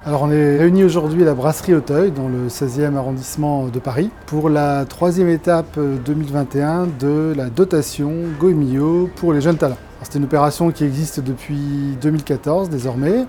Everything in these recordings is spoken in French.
Alors on est réunis aujourd'hui à la Brasserie Auteuil, dans le 16e arrondissement de Paris, pour la troisième étape 2021 de la dotation Goemio pour les jeunes talents. C'est une opération qui existe depuis 2014 désormais.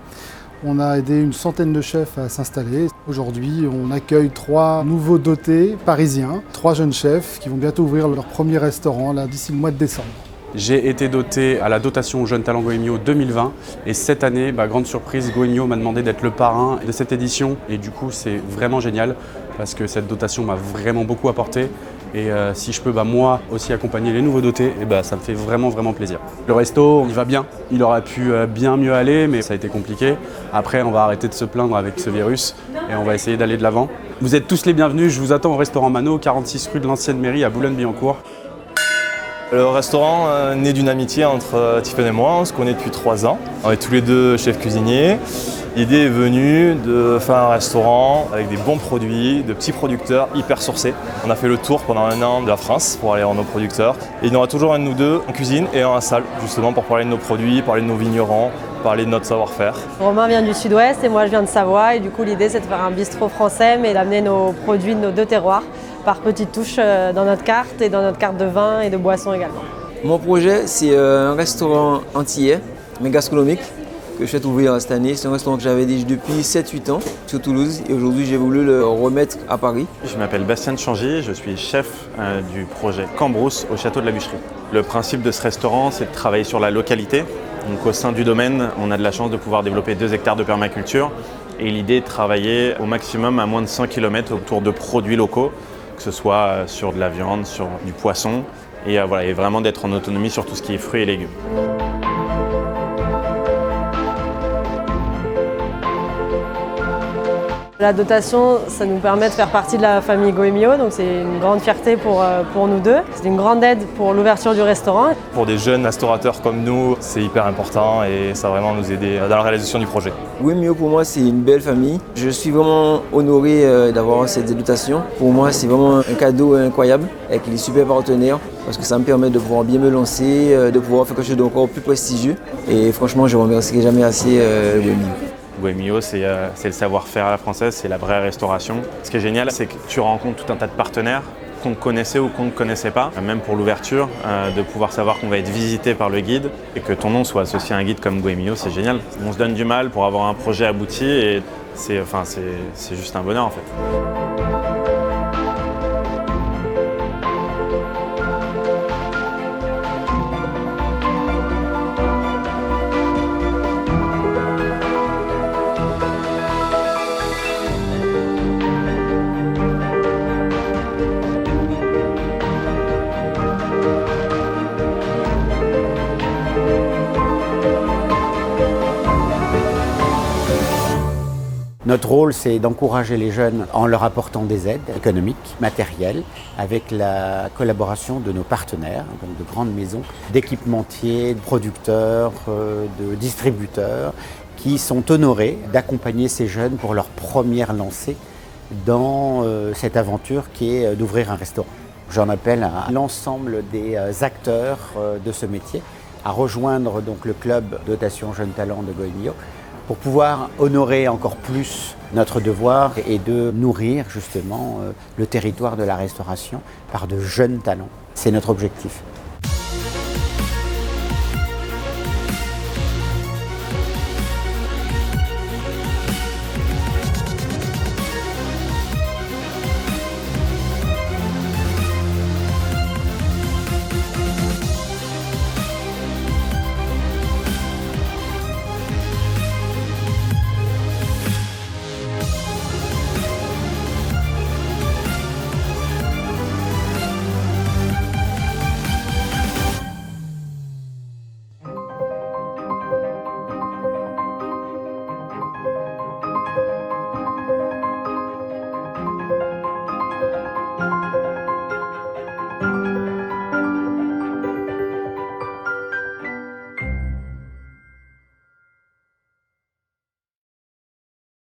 On a aidé une centaine de chefs à s'installer. Aujourd'hui, on accueille 3 nouveaux dotés parisiens, 3 jeunes chefs qui vont bientôt ouvrir leur premier restaurant là, d'ici le mois de décembre. J'ai été doté à la dotation Jeunes Talents Goemio 2020 et cette année, grande surprise, Goemio m'a demandé d'être le parrain de cette édition et du coup c'est vraiment génial parce que cette dotation m'a vraiment beaucoup apporté et si je peux moi aussi accompagner les nouveaux dotés, ça me fait vraiment plaisir. Le resto, il va bien, il aurait pu bien mieux aller mais ça a été compliqué. Après on va arrêter de se plaindre avec ce virus et on va essayer d'aller de l'avant. Vous êtes tous les bienvenus, je vous attends au restaurant Mano, 46 rue de l'ancienne mairie à Boulogne-Billancourt. Le restaurant naît d'une amitié entre Tiffany et moi, on se connaît depuis 3 ans. On est tous les deux chefs cuisiniers. L'idée est venue de faire un restaurant avec des bons produits, de petits producteurs hyper sourcés. On a fait le tour pendant 1 an de la France pour aller voir nos producteurs. Et il y en aura toujours un de nous deux en cuisine et un en salle, justement pour parler de nos produits, parler de nos vignerons, parler de notre savoir-faire. Romain vient du sud-ouest et moi je viens de Savoie et du coup l'idée c'est de faire un bistrot français mais d'amener nos produits de nos 2 terroirs par petites touches dans notre carte et dans notre carte de vin et de boissons également. Mon projet, c'est un restaurant antillais, mais gastronomique, que je souhaite ouvrir cette année. C'est un restaurant que j'avais déjà depuis 7-8 ans sur Toulouse et aujourd'hui j'ai voulu le remettre à Paris. Je m'appelle Bastien Changy, je suis chef du projet Cambrousse au Château de la Bûcherie. Le principe de ce restaurant, c'est de travailler sur la localité. Donc au sein du domaine, on a de la chance de pouvoir développer 2 hectares de permaculture et l'idée est de travailler au maximum à moins de 100 km autour de produits locaux, que ce soit sur de la viande, sur du poisson, et vraiment d'être en autonomie sur tout ce qui est fruits et légumes. La dotation, ça nous permet de faire partie de la famille Goemio, donc c'est une grande fierté pour nous deux. C'est une grande aide pour l'ouverture du restaurant. Pour des jeunes restaurateurs comme nous, c'est hyper important et ça va vraiment nous aider dans la réalisation du projet. Goemio pour moi c'est une belle famille. Je suis vraiment honoré d'avoir cette dotation. Pour moi c'est vraiment un cadeau incroyable avec les super partenaires parce que ça me permet de pouvoir bien me lancer, de pouvoir faire quelque chose d'encore plus prestigieux et franchement je ne remercierai jamais assez Goemio. Goemio, c'est le savoir-faire à la française, c'est la vraie restauration. Ce qui est génial, c'est que tu rencontres tout un tas de partenaires qu'on connaissait ou qu'on ne connaissait pas, même pour l'ouverture, de pouvoir savoir qu'on va être visité par le guide et que ton nom soit associé à un guide comme Goemio, c'est génial. On se donne du mal pour avoir un projet abouti et c'est juste un bonheur en fait. Notre rôle, c'est d'encourager les jeunes en leur apportant des aides économiques, matérielles, avec la collaboration de nos partenaires, donc de grandes maisons, d'équipementiers, de producteurs, de distributeurs, qui sont honorés d'accompagner ces jeunes pour leur première lancée dans cette aventure qui est d'ouvrir un restaurant. J'en appelle à l'ensemble des acteurs de ce métier à rejoindre donc le club Dotation Jeunes Talents de Goemio pour pouvoir honorer encore plus notre devoir et de nourrir justement le territoire de la restauration par de jeunes talents. C'est notre objectif.